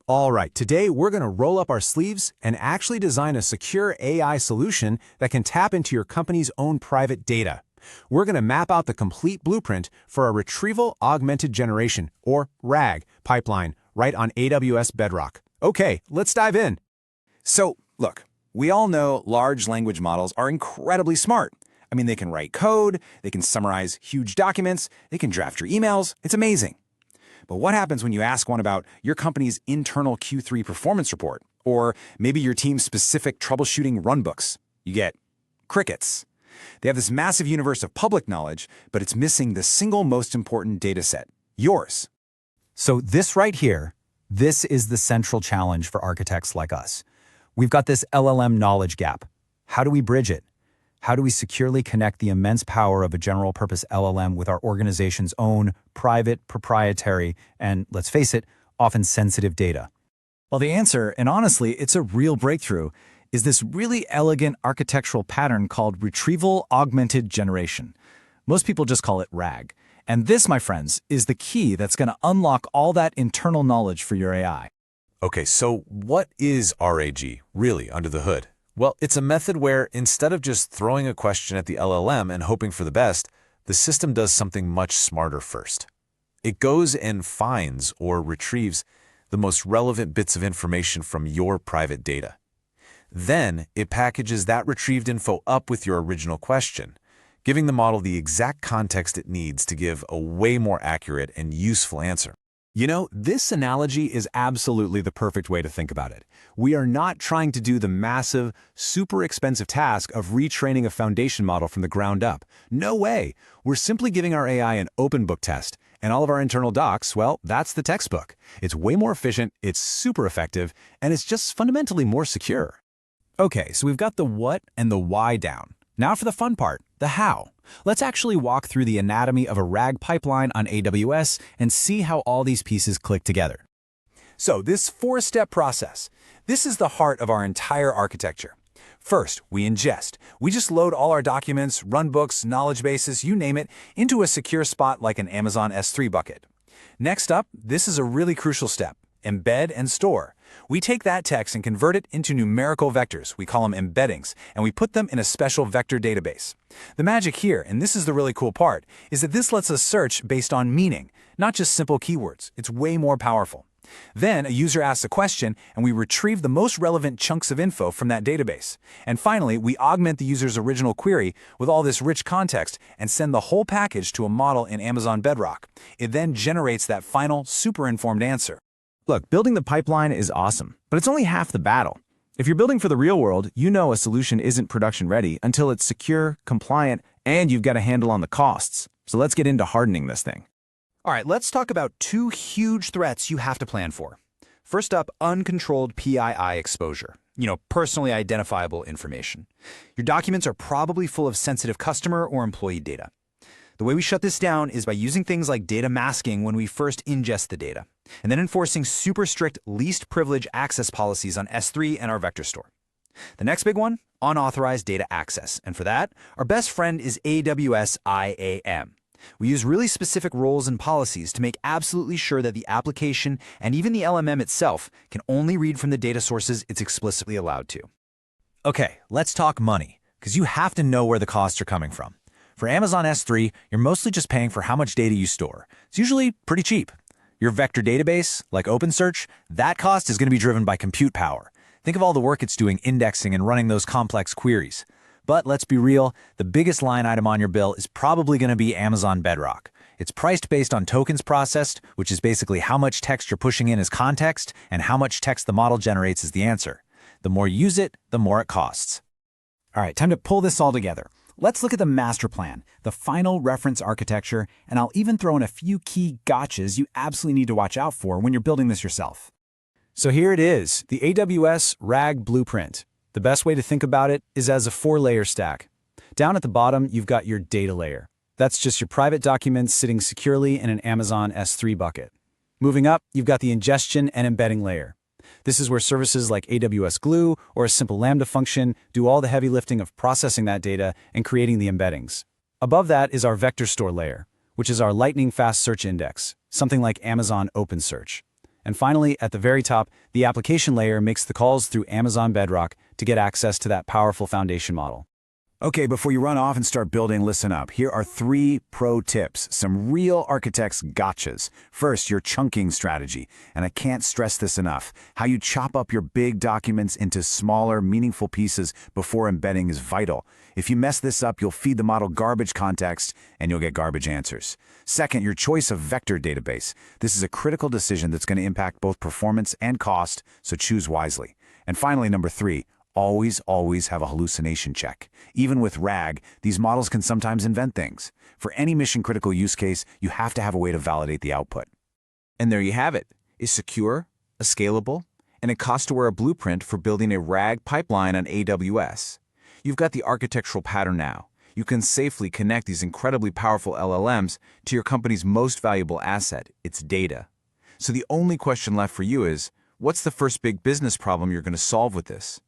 All right, today we're going to roll up our sleeves and actually design a secure AI solution that can tap into your company's own private data. We're going to map out the complete blueprint for a retrieval-augmented generation, or RAG, pipeline right on AWS Bedrock. Okay, let's dive in. So, look, we all know large language models are incredibly smart. I mean, they can write code, they can summarize huge documents, they can draft your emails. It's amazing. But what happens when you ask one about your company's internal Q3 performance report, or maybe your team's specific troubleshooting runbooks? You get crickets. They have this massive universe of public knowledge, but it's missing the single most important data set, yours. So this right here, this is the central challenge for architects like us. We've got this LLM knowledge gap. How do we bridge it? How do we securely connect the immense power of a general-purpose LLM with our organization's own private, proprietary, and, let's face it, often sensitive data? Well, the answer, and honestly, it's a real breakthrough, is this really elegant architectural pattern called Retrieval-augmented generation. Most people just call it RAG. And this, my friends, is the key that's going to unlock all that internal knowledge for your AI. Okay, so what is RAG really under the hood? Well, it's a method where instead of just throwing a question at the LLM and hoping for the best, the system does something much smarter first. It goes and finds or retrieves the most relevant bits of information from your private data. Then it packages that retrieved info up with your original question, giving the model the exact context it needs to give a way more accurate and useful answer. You know, this analogy is absolutely the perfect way to think about it. We are not trying to do the massive, super expensive task of retraining a foundation model from the ground up. No way! We're simply giving our AI an open book test, and all of our internal docs, well, that's the textbook. It's way more efficient, it's super effective, and it's just fundamentally more secure. Okay, so we've got the what and the why down. Now for the fun part, the how. Let's actually walk through the anatomy of a RAG pipeline on AWS and see how all these pieces click together. So this four-step process, this is the heart of our entire architecture. First, we ingest. We just load all our documents, runbooks, knowledge bases, you name it, into a secure spot like an Amazon S3 bucket. Next up, this is a really crucial step, embed and store. We take that text and convert it into numerical vectors, we call them embeddings, and we put them in a special vector database. The magic here, and this is the really cool part, is that this lets us search based on meaning, not just simple keywords. It's way more powerful. Then a user asks a question, and we retrieve the most relevant chunks of info from that database. And finally, we augment the user's original query with all this rich context and send the whole package to a model in Amazon Bedrock. It then generates that final, super-informed answer. Look, building the pipeline is awesome, but it's only half the battle. If you're building for the real world, you know a solution isn't production ready until it's secure, compliant, and you've got a handle on the costs. So let's get into hardening this thing. All right, let's talk about two huge threats you have to plan for. First up, uncontrolled PII exposure. Personally identifiable information. Your documents are probably full of sensitive customer or employee data. The way we shut this down is by using things like data masking when we first ingest the data, and then enforcing super strict least privilege access policies on S3 and our vector store. The next big one, unauthorized data access. And for that, our best friend is AWS IAM. We use really specific roles and policies to make absolutely sure that the application and even the LMM itself can only read from the data sources it's explicitly allowed to. Okay, let's talk money, because you have to know where the costs are coming from. For Amazon S3, you're mostly just paying for how much data you store. It's usually pretty cheap. Your vector database, like OpenSearch, that cost is going to be driven by compute power. Think of all the work it's doing indexing and running those complex queries. But let's be real, the biggest line item on your bill is probably going to be Amazon Bedrock. It's priced based on tokens processed, which is basically how much text you're pushing in as context and how much text the model generates as the answer. The more you use it, the more it costs. All right, time to pull this all together. Let's look at the master plan, the final reference architecture, and I'll even throw in a few key gotchas you absolutely need to watch out for when you're building this yourself. So here it is, the AWS RAG blueprint. The best way to think about it is as a 4-layer stack. Down at the bottom, you've got your data layer. That's just your private documents sitting securely in an Amazon S3 bucket. Moving up, you've got the ingestion and embedding layer. This is where services like AWS Glue or a simple Lambda function do all the heavy lifting of processing that data and creating the embeddings. Above that is our vector store layer, which is our lightning-fast search index, something like Amazon OpenSearch. And finally, at the very top, the application layer makes the calls through Amazon Bedrock to get access to that powerful foundation model. Okay, before you run off and start building, listen up. Here are 3 pro tips, some real architects' gotchas. First, your chunking strategy. And I can't stress this enough. How you chop up your big documents into smaller, meaningful pieces before embedding is vital. If you mess this up, you'll feed the model garbage context, and you'll get garbage answers. Second, your choice of vector database. This is a critical decision that's going to impact both performance and cost, so choose wisely. And finally, number 3, always have a hallucination check. Even with RAG, these models can sometimes invent things. For any mission-critical use case, you have to have a way to validate the output. And there you have it. It's secure, a scalable, and a cost-aware blueprint for building a RAG pipeline on AWS. You've got the architectural pattern now. You can safely connect these incredibly powerful LLMs to your company's most valuable asset, its data. So the only question left for you is, what's the first big business problem you're going to solve with this?